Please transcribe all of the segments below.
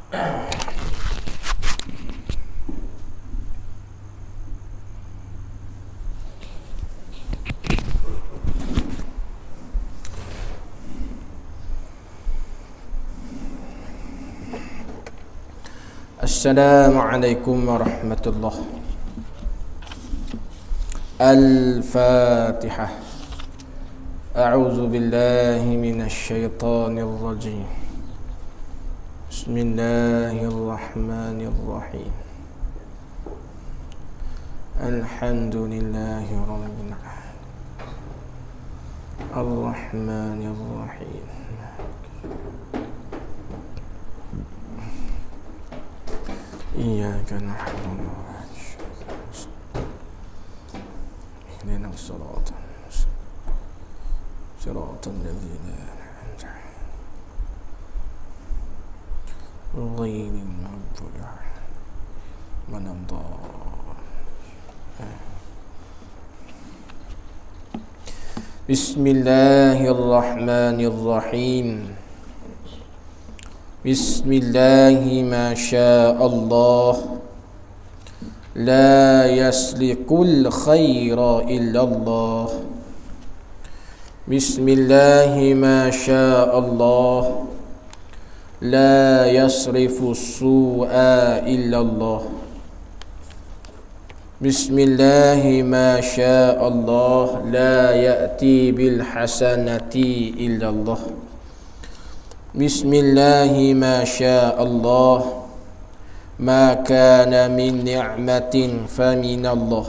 Assalamualaikum warahmatullahi. Al-Fatihah. A'udzu billahi minasy syaithanir rajim. Bismillahirrahmanirrahim. Alhamdulillahi rabbil alamin. Ar-Rahmanir Rahim. إياك نعبد وإياك نستعين اهدنا الصراط المستقيم صراط الذين أنعمت عليهم غير المغضوب عليهم ولا الضالين. بسم الله الرحمن الرحيم. بسم الله ما شاء الله لا يسلك الخير إلا الله. بسم الله ما شاء الله لا يصرف السوء إلا الله. بسم الله ما شاء الله لا يأتي بالحسنة إلا الله. بسم الله ما شاء الله ما كان من نعمة فمن الله.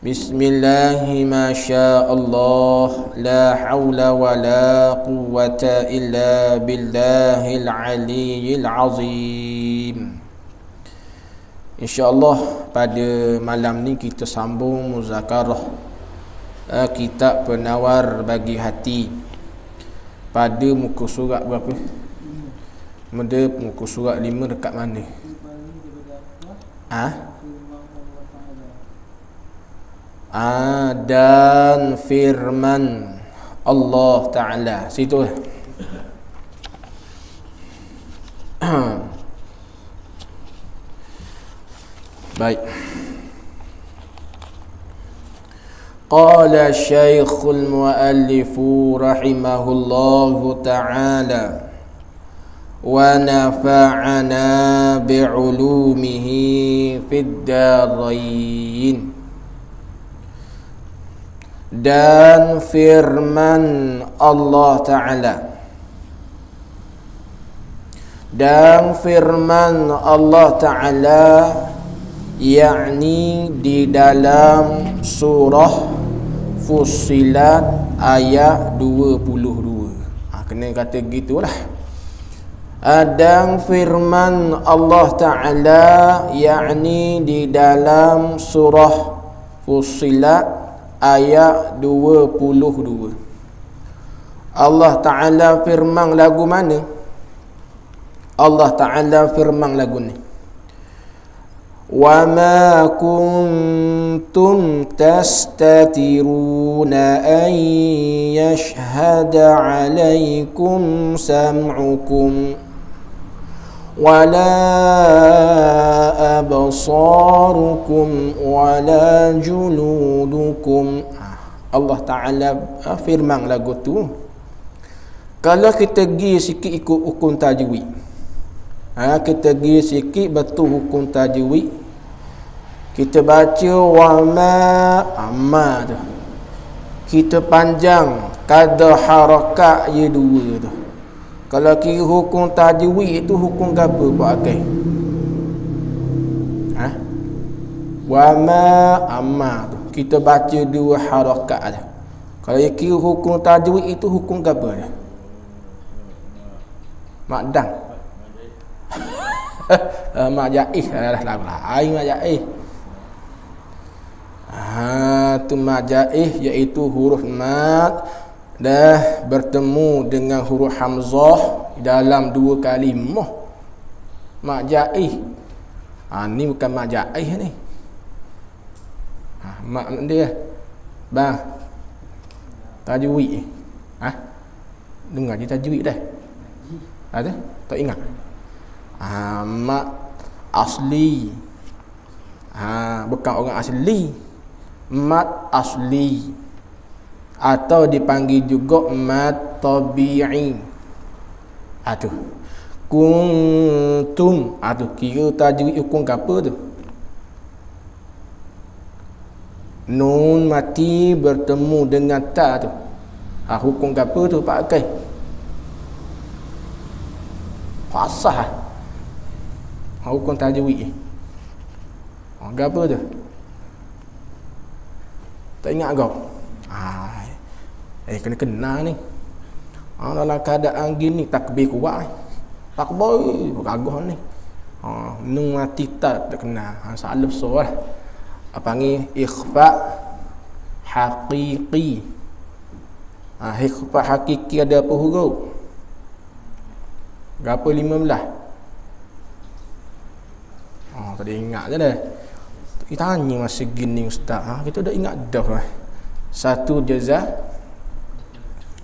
بسم الله ما شاء الله لا حول ولا قوة إلا بالله العلي العظيم. InsyaAllah pada malam ni kita sambung muzakarah kitab Penawar Bagi Hati pada muka surat berapa? Muka surat 5 dekat mana? Dan firman Allah Ta'ala. Situ baik. قال الشيخ المؤلف رحمه الله تعالى ونفعنا بعلومه في الدارين. Dan firman Allah Ta'ala, dan firman Allah Ta'ala, yakni di dalam surah Fussilat ayat 22. Kena kata gitulah. Dan firman Allah Ta'ala, yakni di dalam surah Fussilat ayat 22. Allah Ta'ala firman lagu mana? Allah Ta'ala firman lagu ni, وَمَا كُنْتُمْ تَسْتَتِرُونَ أَنْ يَشْهَدَ عَلَيْكُمْ سَمْعُكُمْ وَلَا أَبْصَارُكُمْ وَلَا جُلُودُكُمْ. Allah Ta'ala firman lagu tu. Kalau kita pergi sikit ikut hukum tajwid, kita pergi sikit betul hukum tajwid, kita baca wama amma tu, kita panjang kadar harakat ye dua tu. Kalau kira hukum tajwid itu hukum apa pakai? Wama amma tu kita baca dua harakat tu. Kalau kira hukum tajwid itu hukum apa dia? Makdang. Mak jaiz adalah lain mak jaiz. Tu mak jaiz iaitu huruf mad dah bertemu dengan huruf hamzah dalam dua kalimah. Mak jaiz. Ni bukan mak jaiz ni. Mak dia bang tajwid. Dengar je tajwid dah. Ada? Tak ingat? Mat asli. Bukan orang asli. Mat asli. Atau dipanggil juga mat tabi'i. Tu. Kuntum. Tu kira tajwid hukum apa tu? Nun mati bertemu dengan ta tu. Hukum apa tu pakai? Fasah. Hukum tajwid. Apa tu? Tak ingat kau? Kena ni. Dalam keadaan gini takbir kuat. Takbir gagah ni. Nun mati tak kena. Salah besar. Panggil ikhfa haqiqi. Ikhfa hakiki ada apa huruf? Berapa 15? Tak ada ingat je dah. Kita tanya masa gini ustaz. Kita dah ingat dah lah. Satu jaza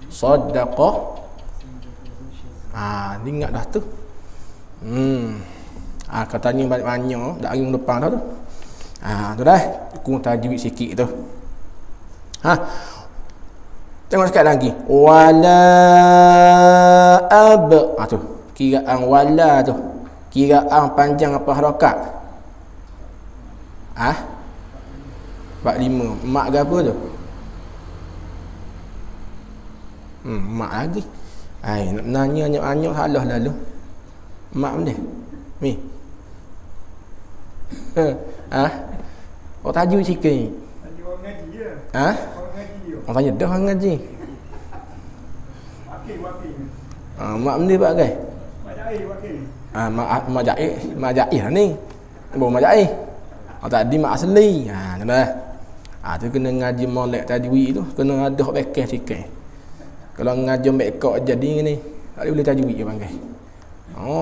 sadaqah. Ingat dah tu. Kau tanya banyak-banyak dah hari depan dah tu. Tu dah. Aku tajwid sikit tu. Tengok sekali lagi. Wala ab. Tu. Kiraan wala tu. Kiraan panjang apa harakat? 45. Mak ke apa tu? Mak lagi. Nak nanya anyok-anyok halah lalu. Mak mana? Ni. Tajuk sikit. Tajuk orang ngaji je. Orang ngaji je. Orang tanya dah orang ngaji. Wakil. Mak mana bagai? Mak Jair wakil. Mak Jair lah ni. Baru mak Jair. Tadi mak asli. Tu kena ngaji molek tajwid tu. Kena ada hak bekeh sikit. Kalau ngaji bekok jadi ni, tak boleh tajwid je panggil.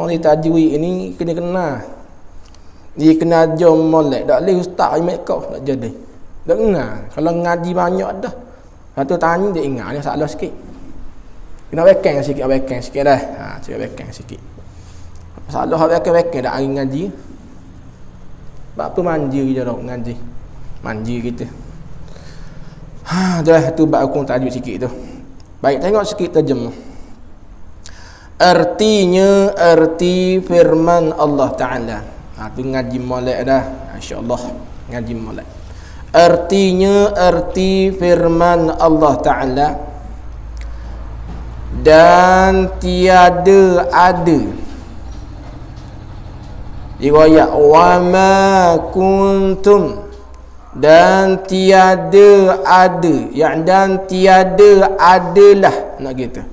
Ni tajwid ni kena. Dia kena ajar molek. Tak boleh ustaz bekok tak jadi. Tak kena. Kalau ngaji banyak dah. Lepas tu tanya dia ingat dia salah sikit. Kena bekeng sikit dah. Cakap bekeng sikit. Salah hak bekeng dah hari ngaji. Sebab apa manja kita dah ngaji. Manja kita. Dah tu bab aku tajwid sikit tu. Baik, tengok sikit terjemah. Arti firman Allah Ta'ala. Tu ngaji molek dah. InsyaAllah ngaji molek. Arti firman Allah Ta'ala. Dan tiada ada. Riwayat wa ma kuntum. Dan tiada ada. Dan tiada adalah. Nak gitu.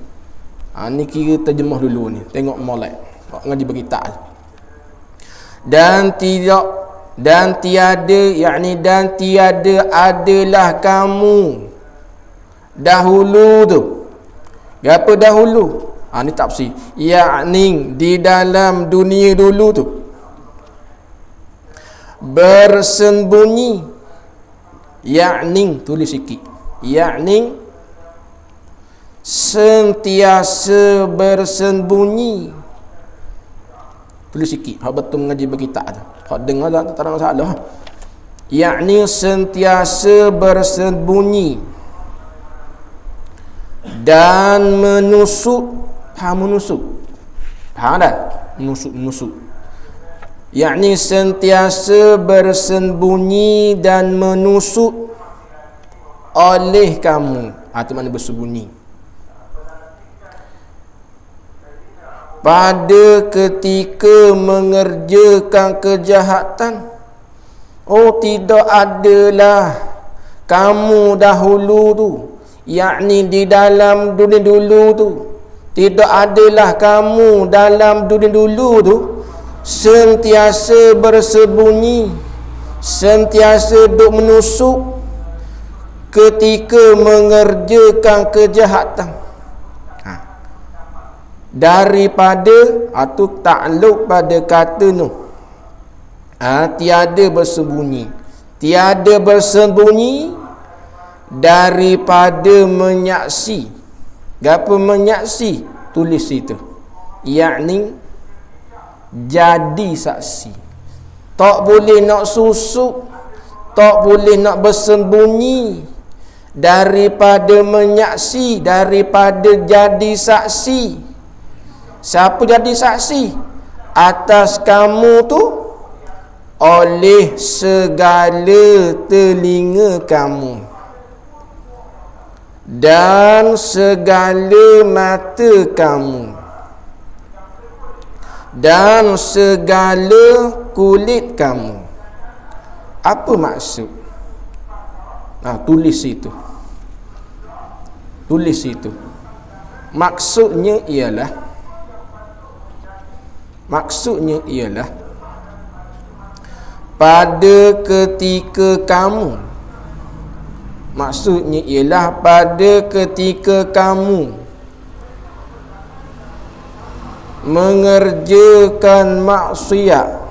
Ni kira terjemah dulu ni. Tengok molek. Ngaji berkitab. Dan tiada adalah kamu dahulu tu. Apa dahulu? Ni tafsir. Yakni di dalam dunia dulu tu bersembunyi. Yakni tulis sikit. Yakni sentiasa bersembunyi. Tulis sikit. Hak betul mengaji berkitab tu. Hak dengar tak ada masalah. Yakni sentiasa bersembunyi dan menusuk. Menusuk. Faham tak? Menusuk. Yakni sentiasa bersembunyi dan menusuk oleh kamu. Itu mana bersembunyi. Pada ketika mengerjakan kejahatan. Tidak adalah kamu dahulu tu. Yakni di dalam dunia dulu tu. Tidak adalah kamu dalam dunia dulu tu sentiasa bersembunyi, sentiasa duk menusuk ketika mengerjakan kejahatan. Daripada atau takluk pada kata Nuh. Tiada bersembunyi. Tiada bersembunyi daripada menyaksi. Apa menyaksi? Tulis itu. Yakni jadi saksi. Tak boleh nak susuk, tak boleh nak bersembunyi daripada menyaksi, daripada jadi saksi. Siapa jadi saksi atas kamu tu? Oleh segala telinga kamu dan segala mata kamu dan segala kulit kamu. Apa maksud? Tulis itu. Tulis itu. Maksudnya ialah pada ketika kamu, maksudnya ialah pada ketika kamu mengerjakan maksiat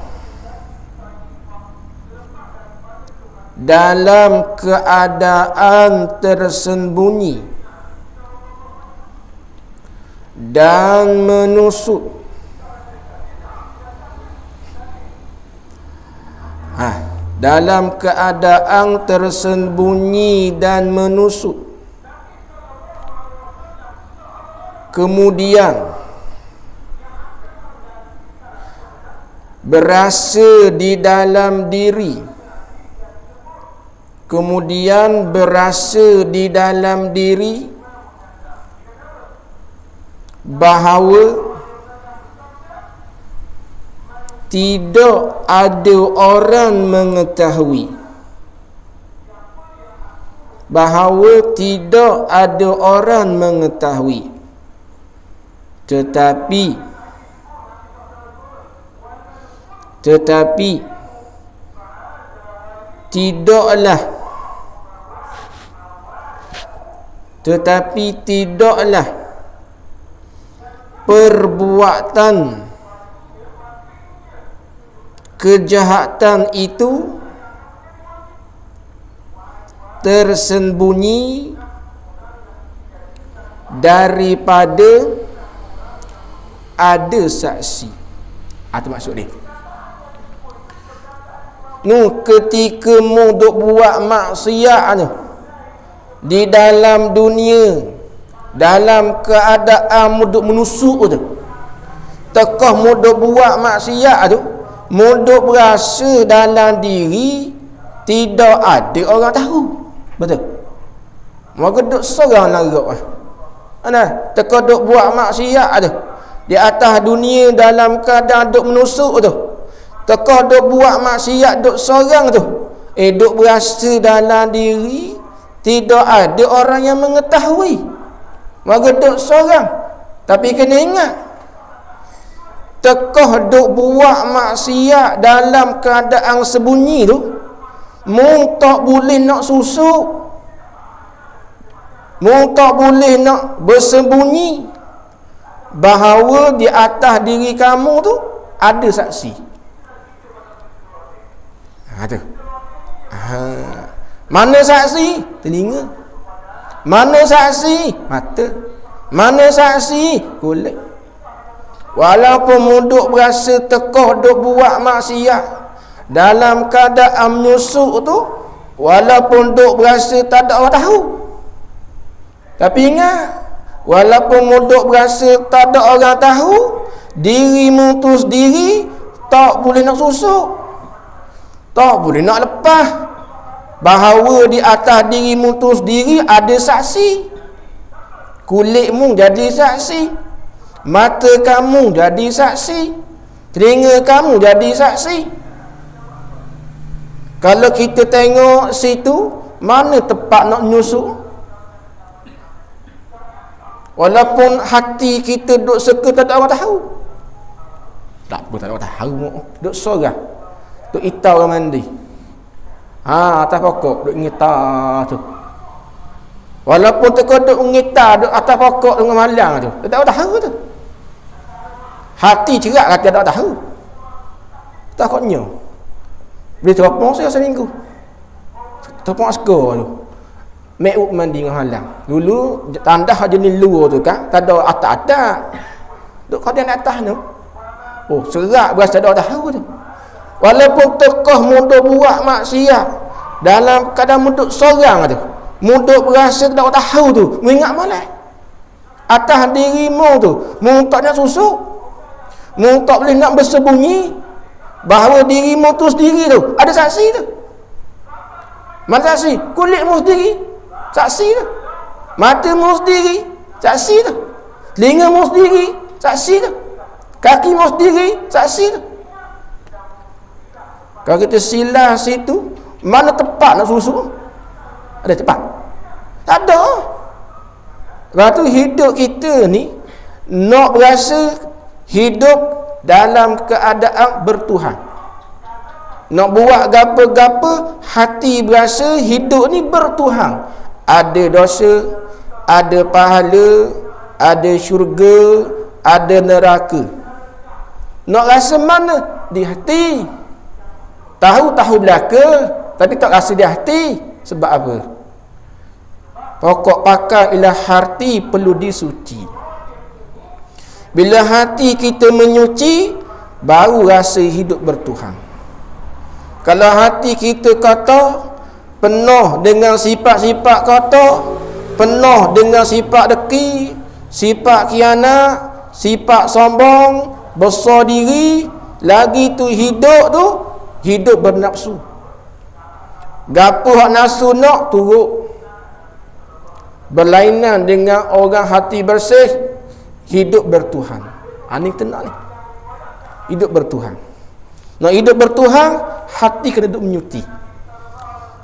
dalam keadaan tersembunyi dan menusuk. Dalam keadaan tersembunyi dan menusuk, kemudian berasa di dalam diri, bahawa tidak ada orang mengetahui, tetapi tidaklah perbuatan kejahatan itu tersembunyi daripada ada saksi. Itu maksud dia. Ketika mu duk buat maksiat tu di dalam dunia, dalam keadaan mu duk menusuk tu, tekah mu duk buat maksiat tu, mu duk berasa dalam diri tidak ada orang tahu. Betul? Maka duk seorang larap tekah duk buat maksiat tu di atas dunia dalam keadaan duk menusuk tu, tekah duk buat maksiat duk seorang tu, duk berasa dalam diri tidak ada orang yang mengetahui. Maka duk seorang. Tapi kena ingat, tekah duk buat maksiat dalam keadaan sembunyi tu, mu tak boleh nak susuk, mu tak boleh nak bersembunyi bahawa di atas diri kamu tu ada saksi. Mana saksi? Telinga. Mana saksi? Mata. Mana saksi? Kulit. Walaupun muduk berasa tekah duk buat maksiat dalam keadaan menyusuk tu, walaupun duk berasa tak ada orang tahu, tapi ingat, walaupun muduk berasa tak ada orang tahu, dirimu tu sendiri tak boleh nak susuk, tak boleh nak lepas bahawa di atas dirimu tu sendiri ada saksi. Kulitmu jadi saksi, mata kamu jadi saksi, telinga kamu jadi saksi. Kalau kita tengok situ, mana tempat nak nyusuk? Walaupun hati kita duk seka tak ada orang tahu, tak apa, tak ada orang tahu, duk sorang, duk itau orang mandi atas pokok duk ngitar tu. Walaupun teka duk ngitar duk atas pokok dengan malang tu, tak ada orang tahu tu. Hati cerak kata tak tahu. Takutnya boleh teropong saya seminggu, teropong askar tu, make up mandi dengan halang. Dulu tandah jenis luar tu kan, tak ada atas-atas, duk kau di atas tu, Oh, serak berasa dah tahu tu. Walaupun tokoh muduk buat maksiat dalam keadaan muduk seorang tu, muduk berasa tak tahu tu, mengingat malam atas dirimu tu, mu tak nak susuk, mu tak boleh nak bersembunyi bahawa dirimu tu sendiri tu ada saksi tu. Mana saksi? Kulitmu sendiri saksi tu, matamu sendiri saksi tu, telingamu sendiri saksi tu, kakimu sendiri saksi tu. Kalau kita silah situ, mana tepat nak susu? Ada tepat? Tak ada. Lepas tu hidup kita ni nak berasa hidup dalam keadaan bertuhan. Nak buat gapa-gapa, hati berasa hidup ni bertuhan. Ada dosa, ada pahala, ada syurga, ada neraka. Nak rasa mana? Di hati. Tahu belaka, tapi tak rasa di hati. Sebab apa? Pokok pakar ialah hati perlu disuci. Bila hati kita menyuci, baru rasa hidup bertuhan. Kalau hati kita kotor, penuh dengan sifat-sifat kotor, penuh dengan sifat deki, sifat khianat, sifat sombong, besar diri, lagi tu hidup tu hidup bernafsu. Gapo hak nafsu nak turut. Berlainan dengan orang hati bersih, hidup bertuhan. Ini tenang ni. Hidup bertuhan. Nak hidup bertuhan, hati kena duduk menyuci.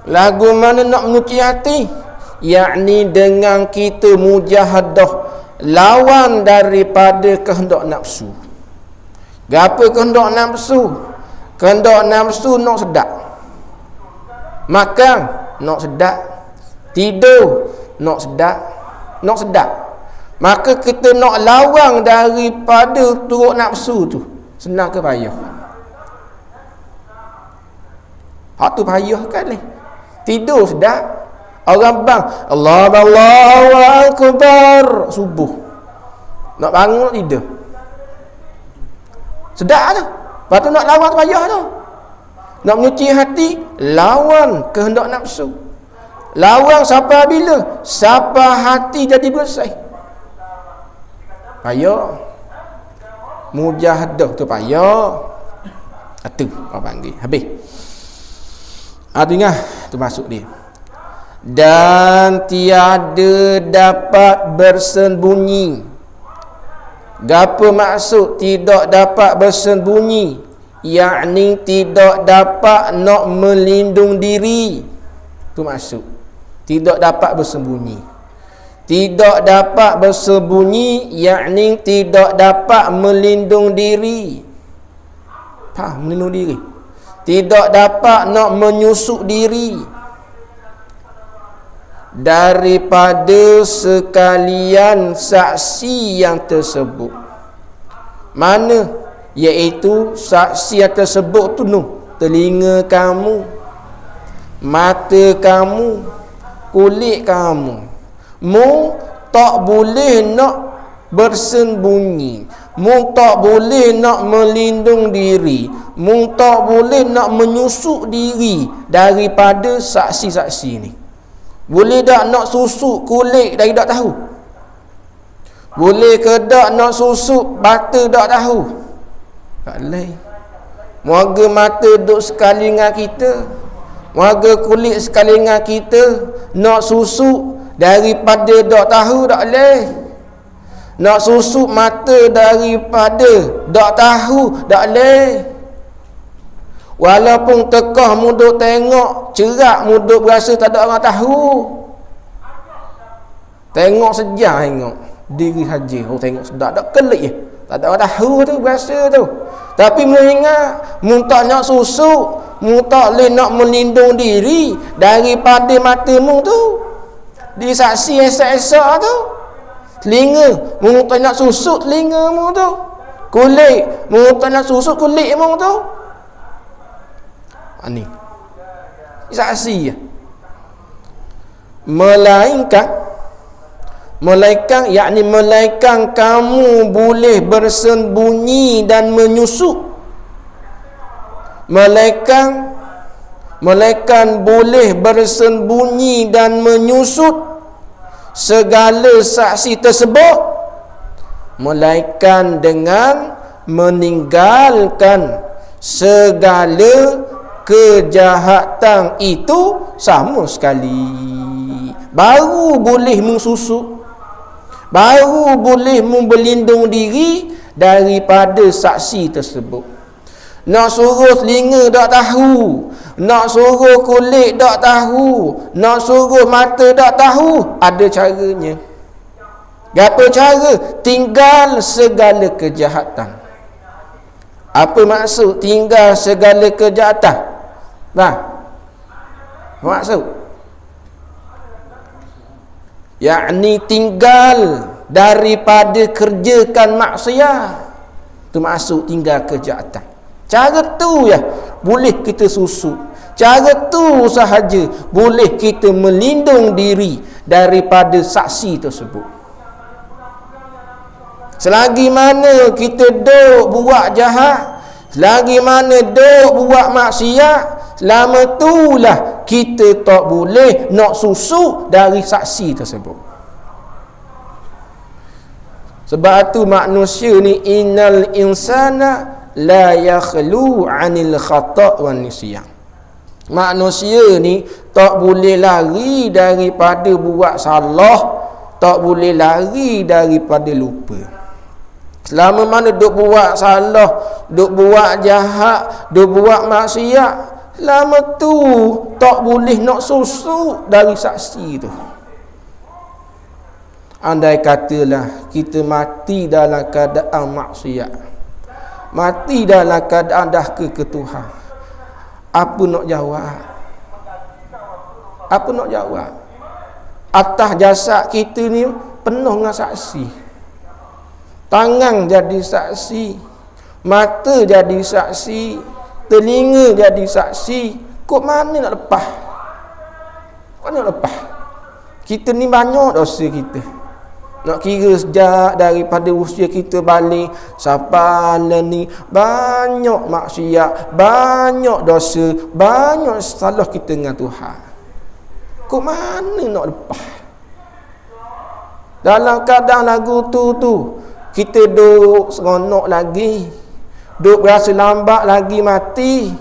Lagu mana nak menyuci hati? Yakni dengan kita mujahadah, lawan daripada kehendak nafsu. Gapo kehendak nafsu? Kehendak nafsu nak sedap, makan nak sedap, tidur nak sedap. Maka kita nak lawan daripada turut nafsu tu, senang ke payah? Hak tu payah kan ni. Tidur sedap, orang bang Allahu Akbar subuh, nak bangun nak tidur sedap tu. Lepas tu nak lawan payah tu. Nak menyuci hati, lawan kehendak nafsu. Lawan sampai bila? Sampai hati jadi bersih. Payah. Mujahadah tu payah. Itu orang panggil. Habis. Ingat tu masuk dia. Dan tiada dapat bersembunyi. Gapo maksud tidak dapat bersembunyi? Yakni tidak dapat nak melindung diri. Tu maksud. Tidak dapat bersembunyi. Tidak dapat bersembunyi, yakni tidak dapat melindung diri. Faham melindung diri? Tidak dapat nak menyusuk diri daripada sekalian saksi yang tersebut. Mana? Iaitu saksi yang tersebut tu telinga kamu, mata kamu, kulit kamu. Mu tak boleh nak bersembunyi, mu tak boleh nak melindung diri, mu tak boleh nak menyusuk diri daripada saksi-saksi ni. Boleh tak nak susuk kulit dari tak tahu? Boleh ke tak nak susuk mata tak tahu? Tak boleh. Moga mata duduk sekali dengan kita, moga kulit sekali dengan kita. Nak susuk daripada tak tahu tak boleh. Nak susuk mata daripada tak tahu tak boleh. Walaupun tekah muduk tengok cerak, muduk berasa tak ada orang tahu. Tengok sejak tengok diri haji, oh tengok sedap tak kelik je. Tak ada orang tahu tu berasa tu. Tapi mengingat mu tak nak susuk, mu tak boleh nak melindung diri daripada matamu tu. Di saksi esak-esak tu. Telinga, mu tak nak susuk telingamu tu. Kulit, mu tak nak susuk kulitmu tu. Ni saksi. Melainkan Melainkan, yakni melainkan kamu boleh bersembunyi dan menyusup. Melainkan boleh bersembunyi dan menyusut segala saksi tersebut, melainkan dengan meninggalkan segala kejahatan itu sama sekali. Baru boleh mensusuk, baru boleh berlindung diri daripada saksi tersebut. Nak suruh telinga tak tahu, nak suruh kulit tak tahu, nak suruh mata tak tahu, ada caranya. Apa cara? Tinggal segala kejahatan. Apa maksud tinggal segala kejahatan? Nah, maksud yakni tinggal daripada kerjakan maksiat. Itu maksud tinggal kejahatan. Cara tu ya boleh kita susut. Cara tu sahaja boleh kita melindung diri daripada saksi tersebut. Selagi mana kita duk buat jahat, selagi mana duk buat maksiat, selama itulah kita tak boleh nak susuk dari saksi tersebut. Sebab tu manusia ni, innal insana la yakhlu 'anil khata' wan nisyan. Manusia ni tak boleh lari daripada buat salah, tak boleh lari daripada lupa. Selama mana duk buat salah, duk buat jahat, duk buat maksiat, selama tu tak boleh nak susuk dari saksi tu. Andai katalah kita mati dalam keadaan maksiat, mati dalam keadaan dah ke Tuhan, apa nak jawab? Apa nak jawab? Atas jasad kita ni penuh dengan saksi. Tangan jadi saksi, mata jadi saksi, telinga jadi saksi. Kok mana nak lepas? Kok nak lepas? Kita ni banyak dosa kita. Nak kira sejak daripada usia kita balik sampai ni, banyak maksiat, banyak dosa, banyak salah kita dengan Tuhan. Kok mana nak lepas? Dalam keadaan lagu tu kita duk seronok lagi, duk berasa lambat lagi mati.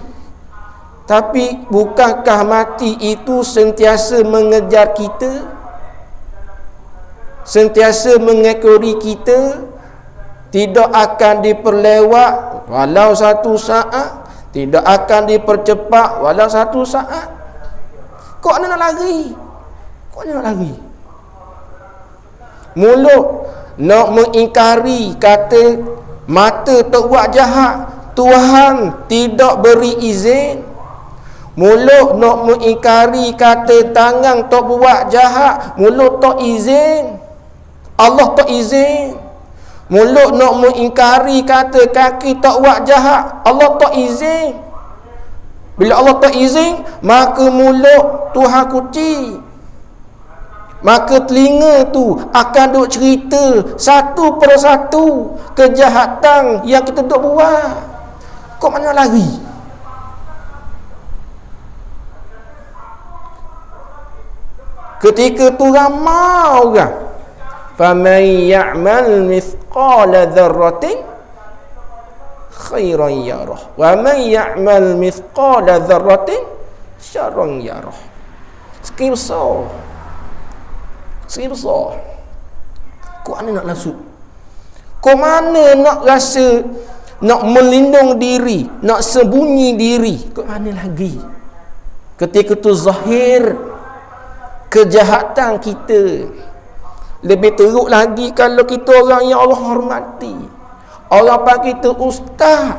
Tapi bukankah mati itu sentiasa mengejar kita, sentiasa mengekori kita, tidak akan diperlewat walau satu saat, tidak akan dipercepat walau satu saat? Kok nak lari? Kok nak lari? Mulut nak mengingkari, kata mata tak buat jahat, Tuhan tidak beri izin. Mulut nak mengingkari, kata tangan tak buat jahat, mulut tak izin, Allah tak izin. Mulut nak mengingkari, kata kaki tak buat jahat, Allah tak izin. Bila Allah tak izin, maka mulut Tuhan kunci, maka telinga tu akan duk cerita satu persatu kejahatan yang kita duk buat. Kok mana lari? Ketika tu ramai orang, faman ya'mal mithqala dzarratin khairan yarah wa man ya'mal mithqala dzarratin syarran yarah. Sikit besar, sikit besar. Kok mana nak lasuk? Kok mana nak rasa nak melindung diri, nak sembunyi diri? Kok mana lagi? Ketika tu zahir kejahatan kita. Lebih teruk lagi kalau kita orang yang Allah hormati, orang panggil kita ustaz,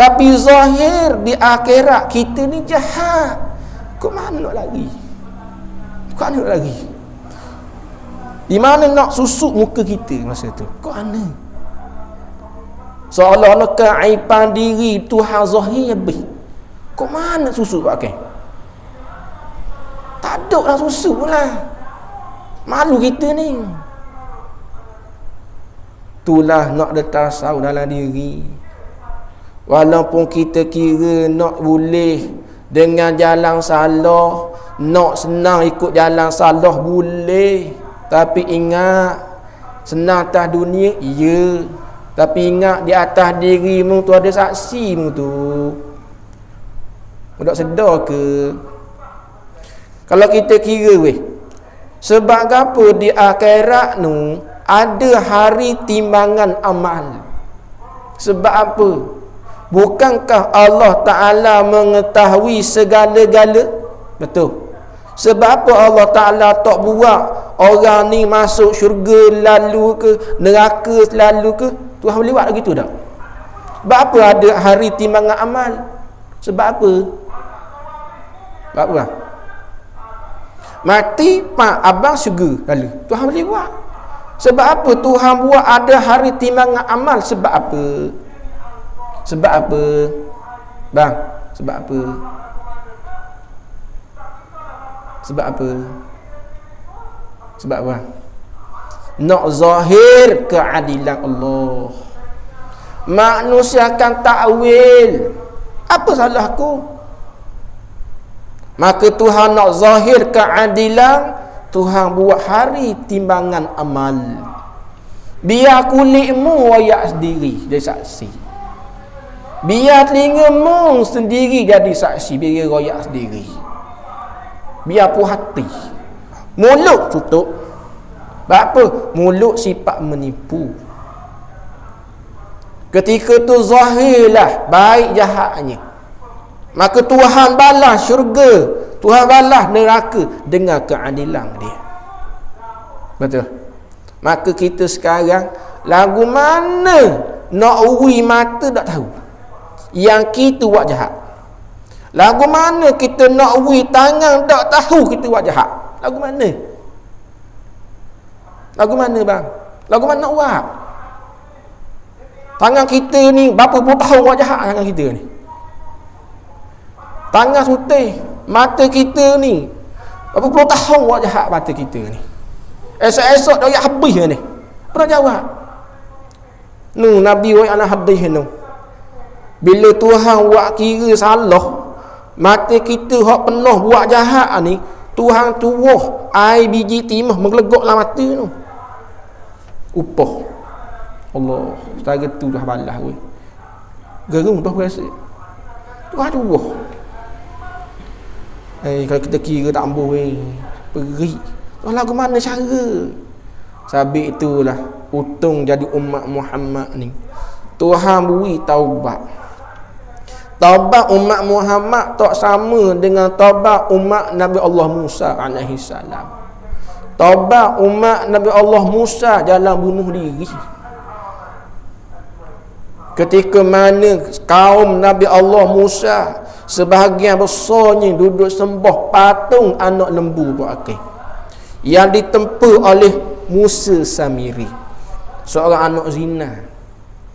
tapi zahir di akhirat kita ni jahat. Kok mana nak lagi? Kok mana nak lagi? Di mana nak susuk muka kita masa tu? Kok mana? Seolah-olah keaiban diri Tuhan zahir lebih. Kok mana susuk pakai? Tak ada lah susuk lah. Malu kita ni. Itulah nak detasau dalam diri. Walaupun kita kira nak boleh dengan jalan salah, nak senang ikut jalan salah boleh. Tapi ingat, senang atas dunia, ya. Tapi ingat di atas dirimu tu ada saksimu tu. Tak sedar ke? Kalau kita kira sebab apa di akhirat nu ada hari timbangan amal? Sebab apa? Bukankah Allah Ta'ala mengetahui segala-gala? Betul. Sebab apa Allah Ta'ala tak buat orang ni masuk syurga lalu ke, neraka selalu ke? Tuhan boleh buat begitu tak? Sebab apa ada hari timbangan amal? Sebab apa? Sebab apa? Mati, pak, abang syurga lalu. Tuhan boleh buat. Sebab apa Tuhan buat ada hari timbangan amal? Sebab apa? Sebab apa? Bang, sebab apa? Sebab apa? Sebab apa? Nak zahir keadilan Allah. Manusia akan takwil. Apa salahku? Maka Tuhan nak zahir keadilan, Tuhan buat hari timbangan amal. Biar kulitmu wayak sendiri jadi saksi. Biar telingamu sendiri jadi saksi, biar royak sendiri. Biar puas hati. Mulut tutup. Sebab apa? Mulut sifat menipu. Ketika tu zahirlah baik jahatnya. Maka Tuhan balas syurga, Tuhan balas neraka dengan keadilan dia. Betul. Maka kita sekarang lagu mana nak uri mata tak tahu. Yang kita buat jahat. Lagu mana kita nak uri tangan tak tahu kita buat jahat. Lagu mana? Lagu mana bang? Lagu mana nak buat? Tangan kita ni berapa puluh tahun buat jahat tangan kita ni. Tangan sutih, mata kita ni berapa puluh tahun buat jahat mata kita ni. Esok-esok dah habis ni. Pernah jawab? Nu Nabi wa ala hadis nu. Bila Tuhan buat kira salah, mata kita hak penuh buat jahat ni, Tuhan turuh air biji timah menggelegoklah mata tu. Upah. Allah, setara tu dah balas weh. Gerung dah berasa. Tuhan turuh. Kalau kita kira tak ambuh weh, perih. Lagu mana cara? Sabit itulah untung jadi umat Muhammad ni. Tuhan beri taubat. Taubat umat Muhammad tak sama dengan taubat umat Nabi Allah Musa alaihi salam. Taubat umat Nabi Allah Musa jalan bunuh diri. Ketika mana kaum Nabi Allah Musa sebahagian besarnya duduk sembah patung anak lembu buat yang ditempa oleh Musa Samiri, seorang anak zina.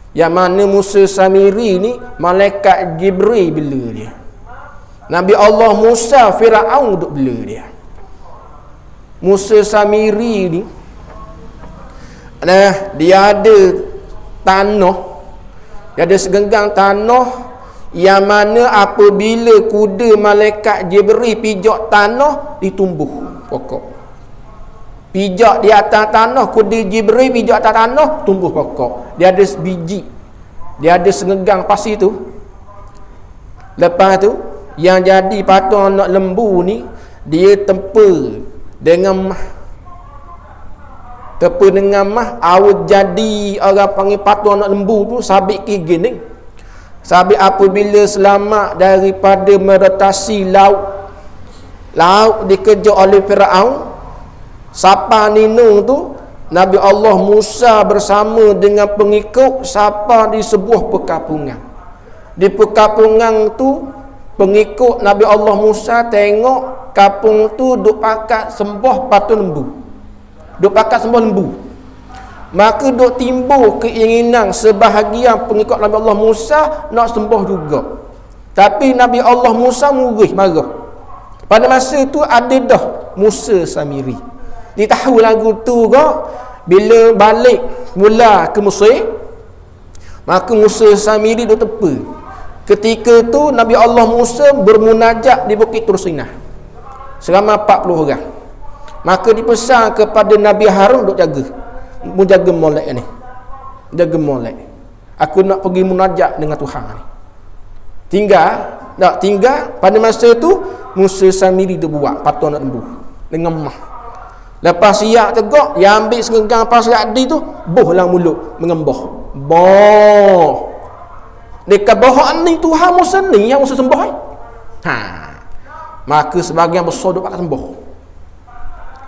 Yang mana Musa Samiri ni malaikat Jibril bela dia. Nabi Allah Musa Firaun duk bela dia. Musa Samiri ni dia ada tanah, dia ada segenggang tanah yang mana apabila kuda malaikat Jibril pijak tanah ditumbuh pokok. Pijak di atas tanah, kuda Jibril pijak atas tanah, tumbuh pokok. Dia ada biji, dia ada segenggang pasir tu. Lepas tu yang jadi patung anak lembu ni, dia tempa dengan mah. Tempa dengan mah, awal jadi orang panggil patung anak lembu tu sabit gigi ni. Sabit apabila selamat daripada meretasi laut, laut dikejar oleh Firaun. Sapa nino tu Nabi Allah Musa bersama dengan pengikut sapa di sebuah perkampungan. Di perkampungan tu pengikut Nabi Allah Musa tengok kampung tu duk pakat sembah patung lembu. Duk pakat sembah lembu. Maka duk timbul keinginan sebahagian pengikut Nabi Allah Musa nak sembah juga. Tapi Nabi Allah Musa murih marah. Pada masa itu ada dah Musa Samiri. Dia tahu lagu tu kok. Bila balik mula ke Mesir, maka Musa Samiri dia tepa. Ketika tu Nabi Allah Musa bermunajat di Bukit Tur Sinai selama 40 orang. Maka dipesan kepada Nabi Harun duk jaga. Mu jaga molek ni. Jaga molek. Aku nak pergi munajat dengan Tuhan ni. Tinggal pada masa tu Musa Samiri dia buat patung nak lembu dengan mah. Lepas siap tegak, yang ambil segenggam pasal adi tu, boh lang mulut mengembah. Boh. Dekat bawah ni Tuhan Musa ni yang Musa sembah. Maka sebahagian besar duk pakai sembah.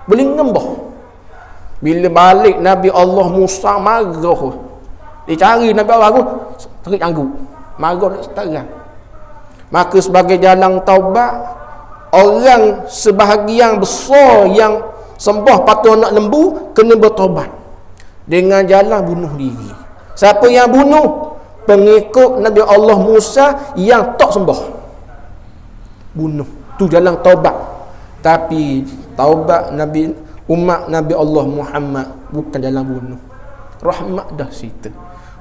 Boleh ngembah. Bila balik Nabi Allah Musa marah. Dia cari Nabi Allah aku terik anggu. Marah nak setarang. Maka sebagai jalan taubat, orang sebahagian besar yang sembah patung anak lembu kena bertaubat dengan jalan bunuh diri. Siapa yang bunuh? Pengikut Nabi Allah Musa yang tak sembah. Bunuh. Tu jalan taubat. Tapi taubat Nabi umat Nabi Allah Muhammad bukan jalan bunuh. Rahmat dah situ.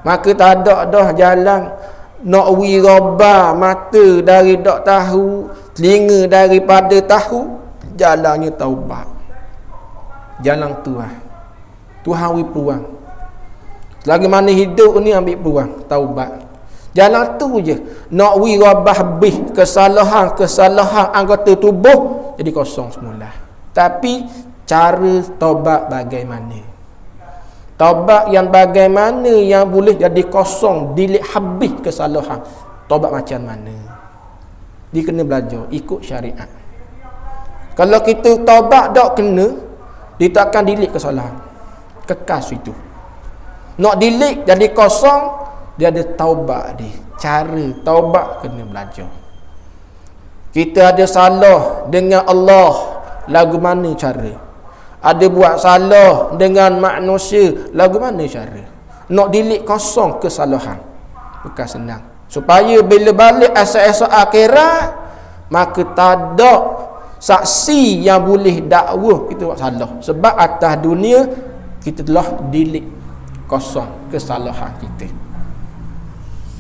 Maka tak ada dah jalan nak wiraba mata dari tak tahu, telinga daripada tahu, jalannya taubat. Jalan Tuhan. Tuhan wi peluang. Selagi mana hidup ni ambil peluang taubat. Jalan tu je. Nak wiraba habis kesalahan anggota tubuh jadi kosong semula. Tapi cara taubat bagaimana? Taubat yang bagaimana yang boleh jadi kosong, dilik habis kesalahan. Taubat macam mana? Dia kena belajar ikut syariat. Kalau kita taubat tak kena, dia takkan dilik kesalahan. Kekal situ. Nak dilik jadi kosong, dia ada taubat dia. Cara taubat kena belajar. Kita ada salah dengan Allah, lagu mana cara? Ada buat salah dengan manusia, lagu mana cara? Nak dilik kosong kesalahan bukan senang. Supaya bila balik esok-esok akhirat, maka tak ada saksi yang boleh dakwah kita buat salah. Sebab atas dunia kita telah dilik kosong kesalahan kita.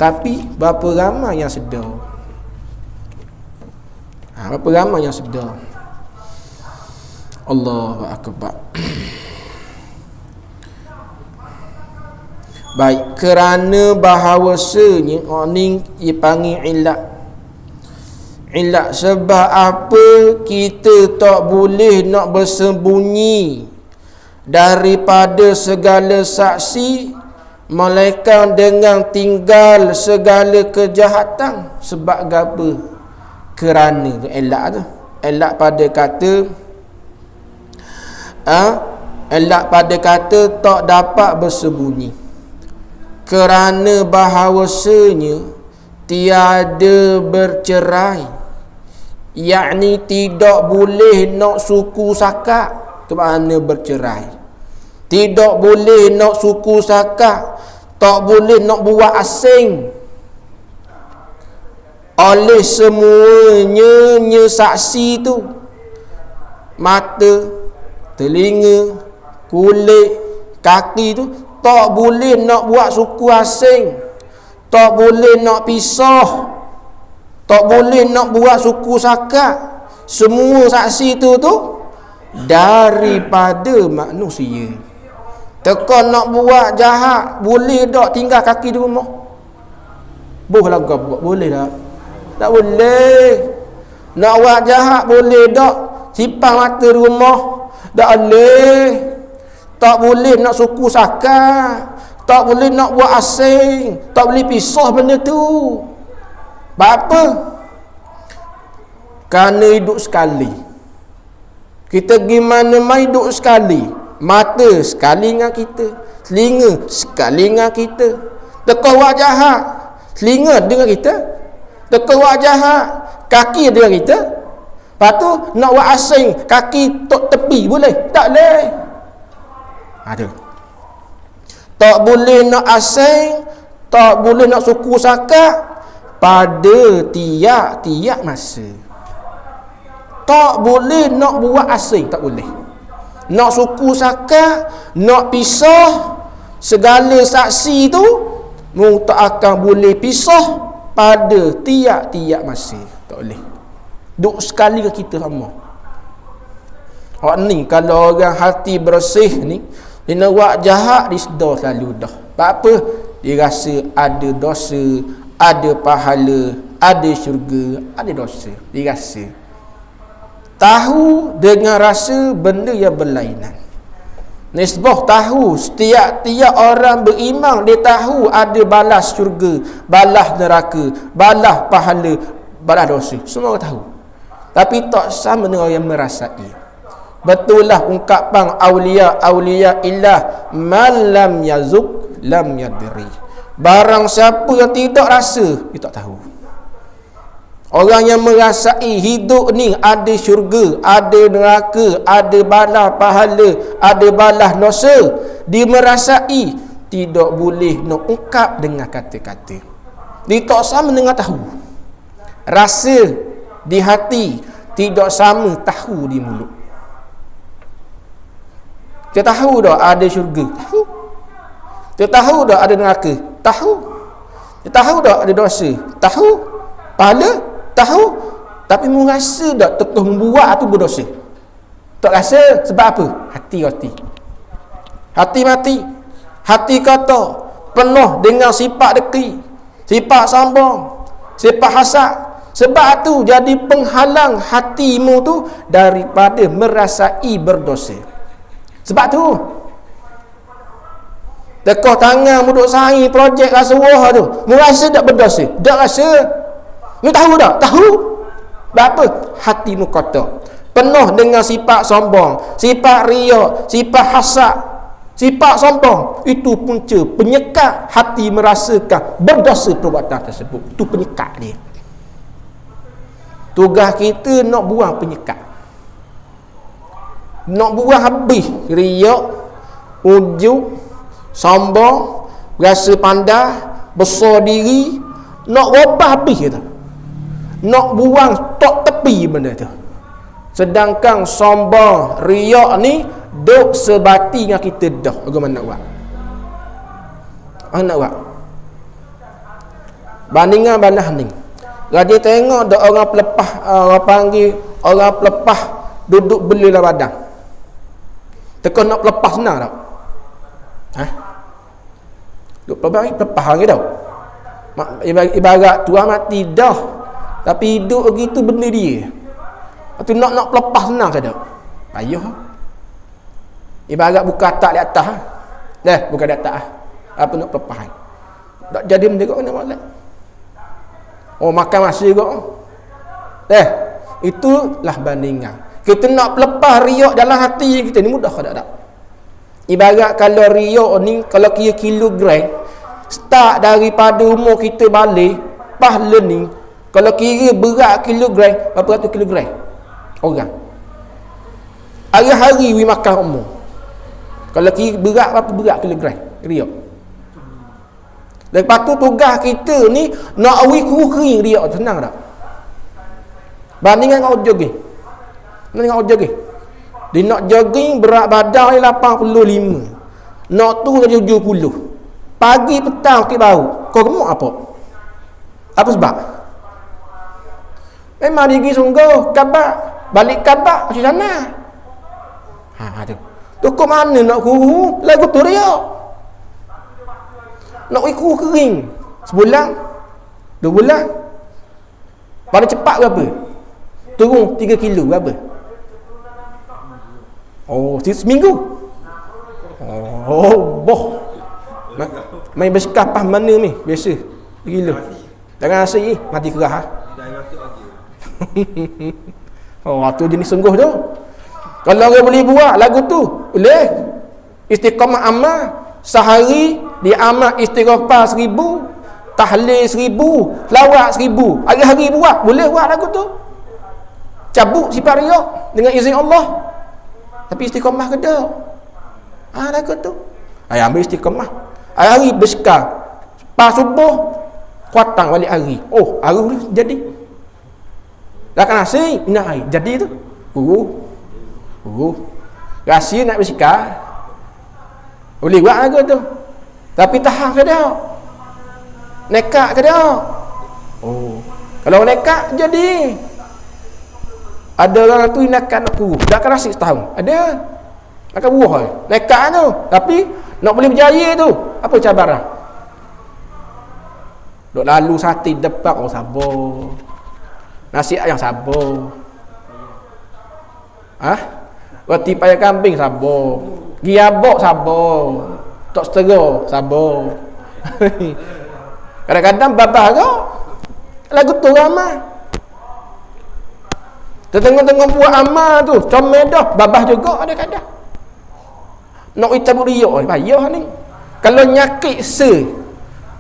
Tapi berapa ramai yang sedar? Berapa ramai yang sedar? Allahu Akbar. Baik, kerana bahawasanya ni dia panggil ilat. Ilat sebab apa kita tak boleh nak bersembunyi daripada segala saksi, melainkan dengan tinggal segala kejahatan. Sebab apa? Kerana tu ilat tu. Ilat pada kata elak pada kata tak dapat bersembunyi, kerana bahawasanya tiada bercerai, yakni tidak boleh nak suku sakat. Itu makna bercerai. Tidak boleh nak suku sakat, tak boleh nak buat asing. Oleh semuanya saksi tu, mata, telinga, kulit, kaki tu tak boleh nak buat suku asing, tak boleh nak pisah, tak boleh nak buat suku sakat. Semua saksi tu daripada manusia. Tekan nak buat jahat, boleh tak tinggal kaki di rumah? Boleh lah kau buat, boleh tak? Tak boleh. Nak buat jahat boleh tak? Sipang mata di rumah? Tak boleh. Tak boleh nak suku sakat, tak boleh nak buat asing, tak boleh pisah benda tu. Apa? Kerana hidup sekali. Kita gimana mai hidup sekali. Mata sekali dengan kita, telinga sekali dengan kita. Tekau buat jahat, telinga dengan kita. Tekau buat jahat, kaki dengan kita. Lepas tu nak buat asing, kaki tok tepi boleh? Tak boleh. Ada. Tak boleh nak asing, tak boleh nak suku sakat pada tiap-tiap masa. Tak boleh nak buat asing, tak boleh. nak suku sakar, nak pisah, segala saksi tu mu tak akan boleh pisah pada tiap-tiap masa. Tak boleh. Duk sekali ke kita sama. Hak ni kalau orang hati bersih ni, dia nak buat jahat, dia sedar selalu dah. Sebab apa? Dia rasa ada dosa, ada pahala, ada syurga, ada dosa. Dia rasa. Tahu dengan rasa benda yang berlainan. Nisbah tahu, setiap orang beriman dia tahu ada balas syurga, balas neraka, balas pahala, balas dosa. Semua orang tahu. Tapi tak sama dengan orang yang merasai. Betul lah ungkapan awliya illah man lam yazuk lam yadri. Barang siapa yang tidak rasa, dia tak tahu. Orang yang merasai hidup ni ada syurga, ada neraka, ada balas pahala, ada balas dosa, dia merasai, tidak boleh nak ungkap dengan kata-kata. Dia tak sama dengan tahu. Rasa di hati tidak sama tahu di mulut. Kita tahu dah ada syurga, tahu. Kita tahu dah ada neraka, tahu. Kita tahu dah ada dosa, tahu. Pahala, tahu. Tapi merasa tak terus membuat tu berdosa. Tak rasa sebab apa? Hati mati. Hati kata penuh dengan sifat deki, sifat sombong, sifat hasad. Sebab tu jadi penghalang hatimu tu daripada merasai berdosa. Sebab tu tekah tangan duduk saing projek rasuah tu, merasa tak berdosa? Tak rasa. Mu tahu tak? Tahu. Sebab apa? Hatimu kotor, penuh dengan sifat sombong, sifat riak, sifat hasad, sifat sombong. Itu punca penyekat hati merasakan berdosa perbuatan tersebut. Itu penyekat dia. Tugas kita nak buang penyekat, nak buang habis riak, ujub, sombong, rasa pandai, besar diri. Nak ubah habis kita, nak buang tok tepi benda tu. Sedangkan sombong, riak ni duk sebati dengan kita dah. Bagaimana nak buat? Nak buat bandingan balas ni. Dia tengok dak orang pelepah, orang panggil orang pelepah duduk belilah badan. Tekan nak pelepah senang tak? Duk pelepah lagi tau. Ibarat tuan mati dah, tapi hidup begitu benda dia. Tu nak pelepah senang ke tak? Payah. Ibarat buka tak di atas. Bukan di atas. Apa nak pelepah? Tak jadi benda kau nak molek. Makan masa kau. Itulah bandingan. Kita nak pelepah riak dalam hati kita ni mudah ke tak? Ibarat kalau riak ni, kalau kira kilogram, start daripada umur kita balik, pahala ni, kalau kira berat kilogram, berapa ratus kilogram orang. Hari-hari we makan umur. Kalau kira berat, berapa berat kilogram riak. Lepas tu tugas kita ni nak awi kering riak, senang tak? Bandingkan dengan jogging. Dia nak jogging berat badan ni 85. Nak tu saja 70. Pagi petang ke bau. Kau gemuk apa? Apa sebab? Memang dia pergi sungguh kabak, balik kabak macam sana. Tu. Tu kau mana nak kuru? Lagu tu riak. Nak kuru kering sebulan, 2 bulan. Paling cepat berapa? Turun 3 kilo berapa? Seminggu. Boh. Main bersekah pas mana ni? Biasa. 3 kilo. Jangan nasi mati kerah. Tu jenis sungguh tu. Kalau orang boleh buat lagu tu, boleh. Istiqamah amal sehari dia amal istighfar 1000, tahlil 1000, selawat 1000. Hari-hari buat, boleh buat lagu tu. Cabut sifat riak dengan izin Allah. Tapi istiqamah ke tak? Lagu tu. Ambil istiqamah. Hari-hari bersekar. Pas subuh kuatang balik hari. Hari boleh jadi. Dah kan nasi, minyak air. Jadi tu. rahsia nak bersikap boleh buat lagu tu, tapi tahan ke dia, nekat ke dia. Kalau nekat jadi ada orang tu nekat nak kurus dah kan rasik setahun, ada akan buah nekat tu, tapi nak boleh berjaya tu apa cabaran? Duk lalu sate depan sabar, nasi ayam sabar, roti payah kambing sabar, giabok sabar, tok setera sabar. Kadang-kadang babah ke lagu tu ramai, tengah-tengah buat amal tu comel dah babah juga ada kadang nak cabut riak payah ni. Kalau nyakit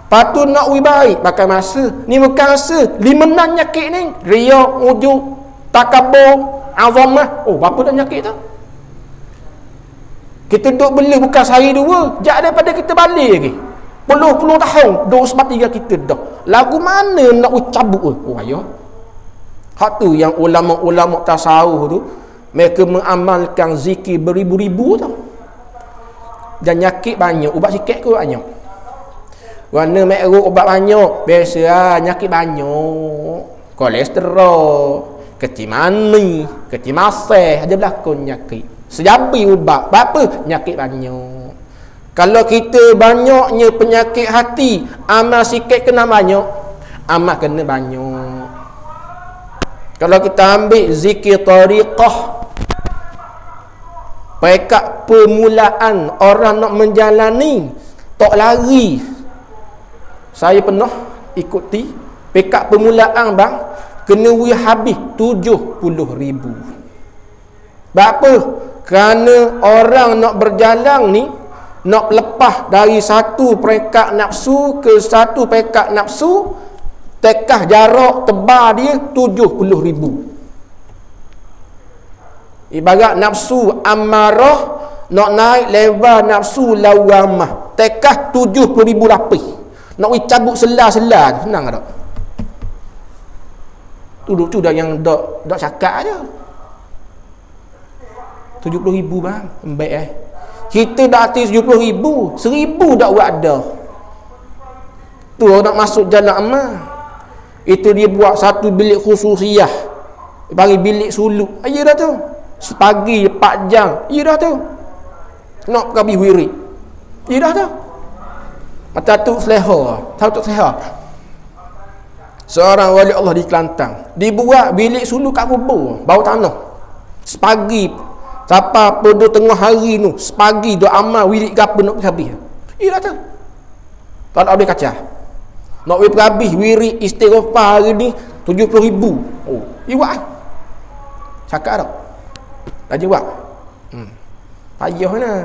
patut nak baik pakai masa ni, bukan masa 5 menang nyakit ni, riak, ujub, takabur, azamah. Berapa dah nyakit tu? Kita duduk beli bukan sehari dua, jak daripada kita balik lagi puluh tahun duduk sebab tiga kita dah. Lagu mana nak cabut payah. Hak tu yang ulama-ulama tasawuf tu mereka mengamalkan zikir beribu-ribu tau. Dan nyakit banyak, ubat sikit ke banyak. Warna merah ubat banyak, biasa nyakit banyak. Kolesterol, kecil mani, kecil masih ada berlakon nyakit. Sejabi ubat, berapa? Nyakit banyak. Kalau kita banyaknya penyakit hati, amal sikit kena banyak, amal kena banyak. Kalau kita ambil zikir tariqah, pekat permulaan orang nak menjalani, tak lari. Saya pernah ikuti pekat permulaan bang, kena habis 70,000. Berapa? Kerana orang nak berjalan ni, nak lepas dari satu pekat nafsu ke satu pekat nafsu, tekah jarak tebal dia 70,000. Ibarat nafsu amarah nak naik level nafsu lawamah, tekah 70,000 lapis. Nak cabut selah-selah senang tak? Tu dah yang dak cakap aja. 70,000 bang, baik Kita dah atas 70,000, 1,000 dak buat dah. Tu nak masuk jalan amal. Itu dia buat satu bilik khususiyah, bagi bilik suluk. Ya dah tu. Sepagi 4 jam. Ya dah tu. Nak kabih wirid. Ya dah tu. Mata tu seleha. Tahu tak seleha? Seorang wali Allah di Kelantan, dibuat bilik suluk kat kubur, bawah tanah. Sepagi sampai pada tengah hari tu, sepagi doa amal wirid ke apa nak habis. Ya dah tu. Tak ada boleh kacau. Nak habis wirid istighfar hari ni 70,000. Ya buat. Cakap tak? Lagi buat. Payah lah.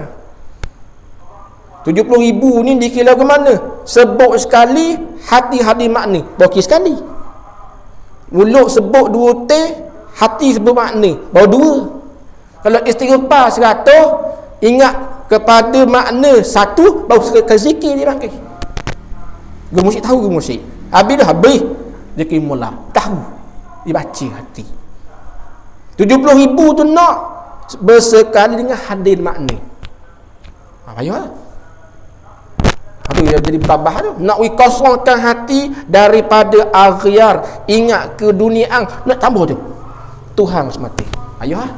70,000 ni dikira ke mana? Sebut sekali, hati-hati makna. Bokih sekali. Mulut sebut 2 teh, hati sebut makna. Baru 2. Kalau istighfar 100, ingat kepada makna 1, baru ke zikir dia bangkit. Gemusik tahu gemusik. Habis dah habis. Zikir mula. Tahu. Dibaca hati. 70,000 tu nak bersekali dengan hadir makna. Payah. Aduh, yang jadi babah tu nak kosongkan hati daripada aghyar, ingat ke dunia nak tambah tu Tuhan semata. Ayah.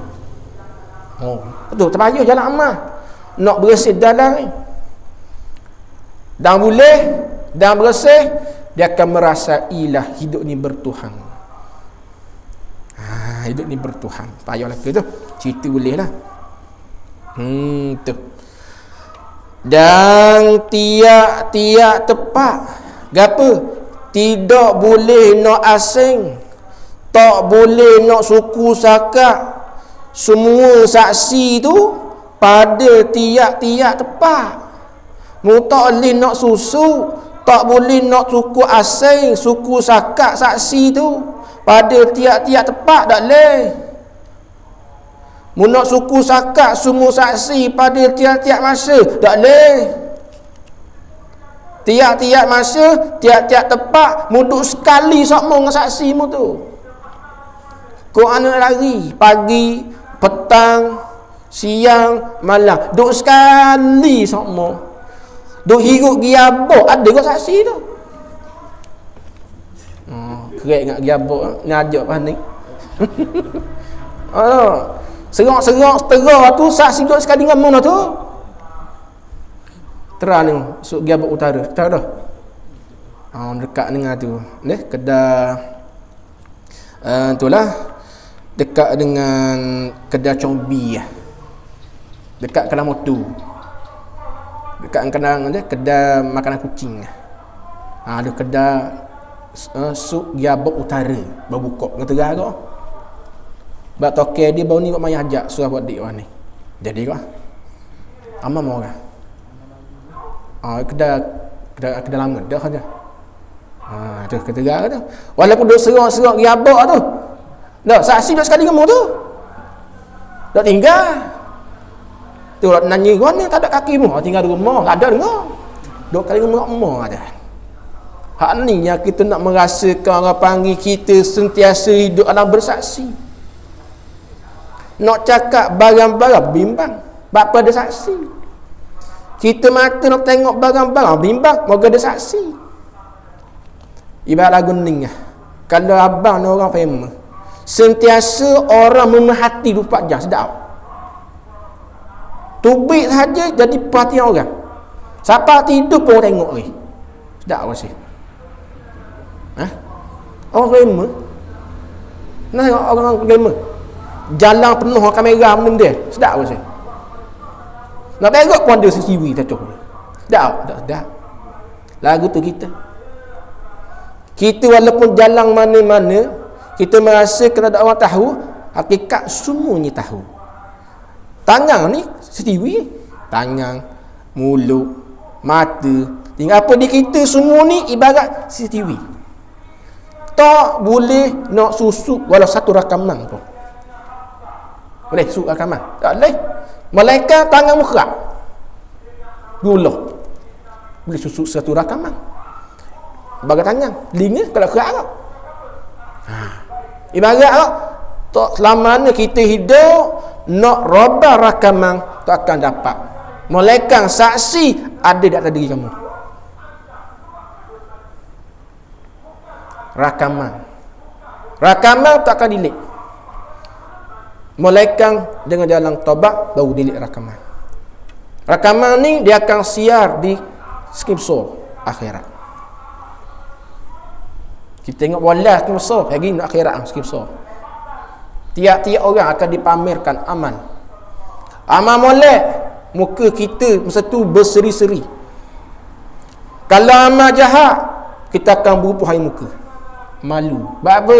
Betul, terpayah jalan amal. Nak bersih dalam ni. Dan boleh dan bersih, dia akan merasailah hidup ni bertuhan. Hidup ni bertuhan. Payahlah ke tu. Cerita boleh lah. Tu. Dan tiap-tiap tepat gapo tidak boleh nak asing, tak boleh nak suku sakak. Semua saksi tu pada tiap-tiap tepat. Mu tak boleh nak susu, tak boleh nak suku asing, suku sakak saksi tu pada tiap-tiap tepat tak boleh. Nak suku sakak semua saksi pada tiap-tiap masa tak boleh. Tiap-tiap masa, tiap-tiap tempat muduk sekali sama dengan saksi mu tu. Kau anak lari pagi, petang, siang malam duk sekali sama duk hirup giabok ada kau saksi tu. Kerek nak giabok ni ajak panik. Serak-serak setera tu saksi duk sekali dengan mana tu. Terang ni suk giabok utara tahu dah. Dekat dengan tu ni kedai itulah dekat dengan kedai combi lah. Dekat Kelang Motu. Dekat kadang dia kedai makanan kucing. Ada kedai suk giabok utara baru buka ngetera tu. Bab toke dia baru ni kok mai ajak suruh buat dik ni. Jadi kok. Amam orang. Kedai lama dah saja. Tu ketera tu. Walaupun duk serak-serak giabok tu. Dah saksi dah sekali kamu tu. Dah tinggal. Tu nak nanya kau ni tak ada kaki mu. Tinggal di rumah, tak ada dengar. Duk kali rumah ada. Hak ni yang kita nak merasakan orang panggil kita sentiasa hidup dalam bersaksi. Nak cakap barang-barang bimbang. Bapa ada saksi. Kita mata nak tengok barang-barang bimbang, moga ada saksi. Ibarat lagu ni lah. Kalau abang ni orang famous, sentiasa orang memerhati 24 jam, sedap. Tubik saja jadi perhatian orang. Siapa tidur pun tengok ni. Sedap rasa. Orang famous. Nah, orang famous. Jalan penuh kamera benda dia. Sedap rasa. Nak tengok pun ada CCTV tak cukup. Sedap. Lagu tu kita. Kita walaupun jalan mana-mana, kita merasa kena ada orang tahu, hakikat semuanya tahu. Tangan ni CCTV, tangan, mulut, mata, tinggal apa di kita semua ni ibarat CCTV. Tak boleh nak susuk walau satu rakaman pun. Boleh susuk rakaman? Tak boleh. Malaikat tangan muka. Gula. Boleh susuk satu rakaman. Bagai tangan, linga kalau kerak tak. Ibarat tak, tak selamanya kita hidup nak robah rakaman tak akan dapat. Malaikat saksi ada di atas diri kamu. Rakaman tak akan delete. Malaikat dengan jalan taubat baru delete rakaman. Rakaman ni dia akan siar di skripso akhirat. Kita tengok bola skripso lagi nak akhirat skripso. Tiap-tiap orang akan dipamerkan amal. Amal molek muka kita masa tu berseri-seri. Kalau amal jahat kita akan berupa hai muka. Malu. Sebab apa?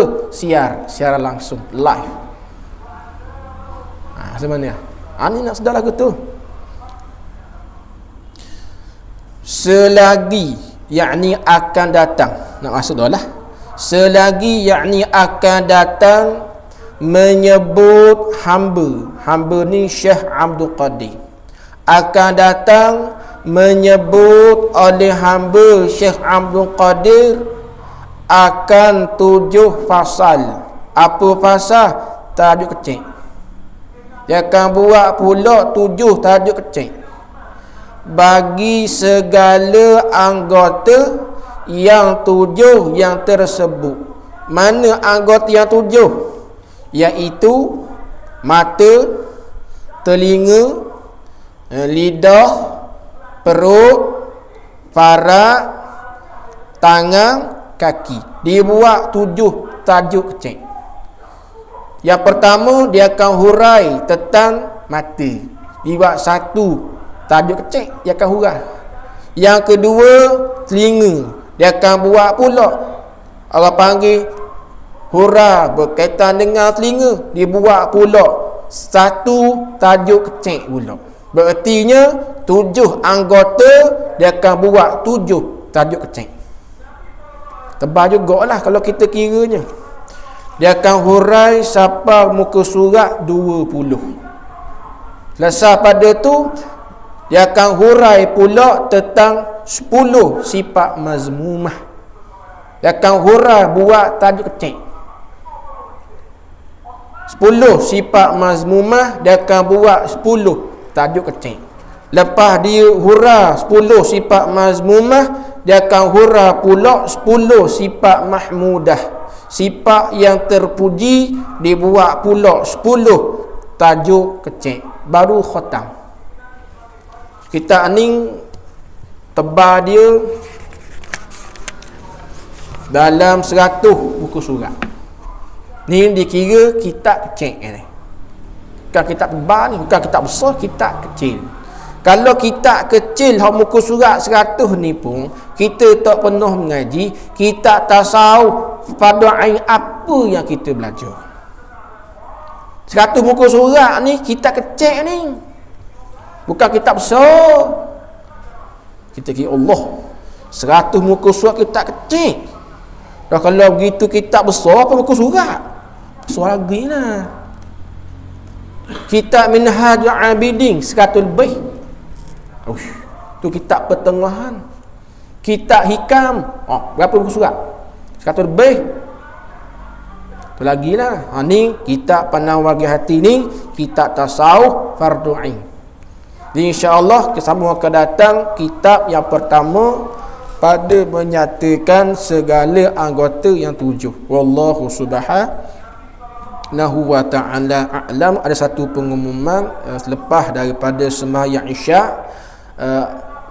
Siaran langsung live. Macam mana? Ni nak sedar lagu tu. Selagi yakni akan datang. Nak masuk dah lah. Selagi yakni akan datang menyebut hamba ni Syekh Abdul Qadir akan datang menyebut oleh hamba Syekh Abdul Qadir akan 7 fasal. Apa fasal? Tajuk kecil. Dia akan buat pula 7 tajuk kecil bagi segala anggota yang 7 yang tersebut. Mana anggota yang 7? Iaitu mata, telinga, lidah, perut, faraq, tangan, kaki. Dibuat 7 tajuk kecil. Yang pertama dia akan hurai tentang mata. Dibuat 1 tajuk kecil dia akan hurai. Yang kedua telinga. Dia akan buat pula orang panggil hurai berkaitan dengan telinga. Dia buat pula 1 tajuk kecil pula. Berartinya 7 anggota dia akan buat 7 tajuk kecil. Tebal jugalah kalau kita kiranya. Dia akan hurai sampai muka surat 20. Selesai pada tu dia akan hurai pula tentang 10 sifat mazmumah. Dia akan hurai buat tajuk kecil. 10 sifat mazmumah, dia akan buat 10 tajuk kecil. Lepas dia hura 10 sifat mazmumah, dia akan hura pula 10 sifat mahmudah, sifat yang terpuji, dibuat pula 10 tajuk kecil, baru khatam. Kita ni tebal dia dalam 100 buku surat. Ni dikira kitab kecil ni. Bukan kitab tebal ni, bukan kitab besar, kitab kecil. Kalau kitab kecil muka surat 100 ni pun kita tak pernah mengaji, kita tak tahu pada ain apa yang kita belajar. 100 muka surat ni kitab kecil ni, bukan kitab besar. Kita kira Allah 100 muka surat kitab kecil. Dah kalau begitu kitab besar apa muka surat? Besar lagi lah. Kitab Minhajul Abidin 100 lebih. Tu kitab pertengahan. Kitab Hikam, berapa muka surat? 100 lebih. Tu lagi lah. Ni kitab Panang Wagi Hati ni, kitab tasawuf fardu ain. Jadi insya-Allah kesambung akan datang kitab yang pertama pada menyatakan segala anggota yang 7. Wallahu subhanahu wa ta'ala a'lam. Ada satu pengumuman selepas daripada sembahyang Isyak,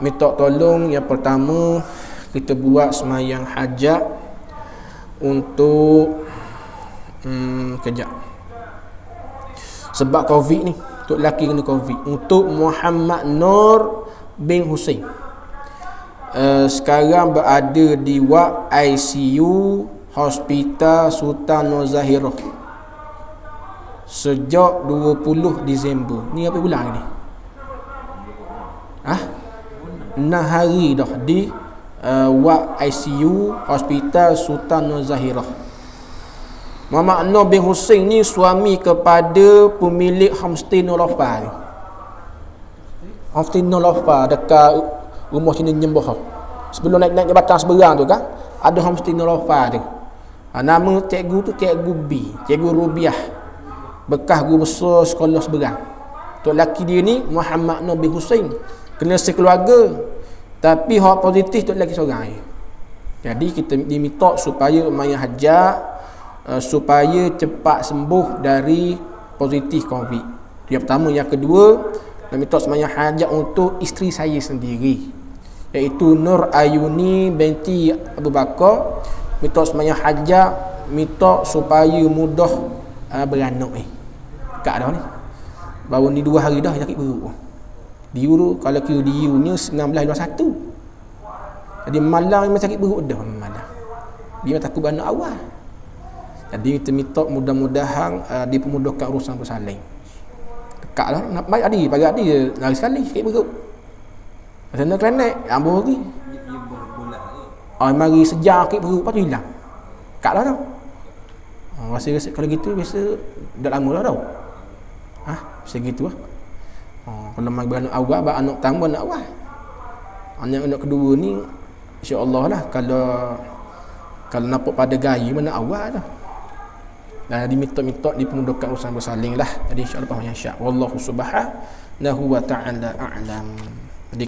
minta tolong yang pertama kita buat sembahyang hajat untuk kejap sebab Covid ni, untuk lelaki kena Covid, untuk Muhammad Nur bin Husain. Sekarang berada di ward ICU Hospital Sultan Nur Zahirah sejak 20 Disember. Ni apa bulan ni? 6 hari dah di ward ICU Hospital Sultan Nur Zahirah. Muhammad Nur bin Husain ni suami kepada pemilik homestay Nur Lofa. Homestay Nur Lofa dekat rumah sini Nyembah. Sebelum naik jabatan seberang tu kan, ada homestay Nur Lofa tu. Nama cikgu tu Cikgu B, Cikgu Rubiah, bekas guru besar sekolah seberang. Tok laki dia ni Muhammad Nur bin Husain, kena sekeluarga, tapi hak positif tok laki seorang je. Jadi kita diminta supaya mayat hajat, supaya cepat sembuh dari positif Covid. Yang pertama. Yang kedua, nak minta sembahyang hajat untuk isteri saya sendiri, iaitu Nur Ayuni binti Abu Bakar. Minta sembahyang hajat, minta supaya mudah beranak Kak dah ni. Baru ni 2 hari dah sakit perut. Dia tu kalau kira dia nya 1951. Jadi malam memang sakit perut dah malam. Dia takut beranak awal. Jadi kita minta mudah-mudahan dipermudahkan urusan bersalin. Dekat lah, nak baik adik, pagi adik lari sekali sakit perut. Macam mana klenek, ambil lagi. Mari sejam sakit perut, lepas tu hilang. Dekat lah tau. Rasa kalau gitu biasa dah lama dah tau. Macam gitu lah. Kalau mari beranak awal, anak tambah anak awal. Anak kedua ni insya-Allah lah, kalau nampak pada gaya mana awal dah. Dan diminta-minta dipermudahkan urusan bersaling lah. Jadi insya-Allah faham insya. Wallahu subhanahu wa ta'ala a'lam.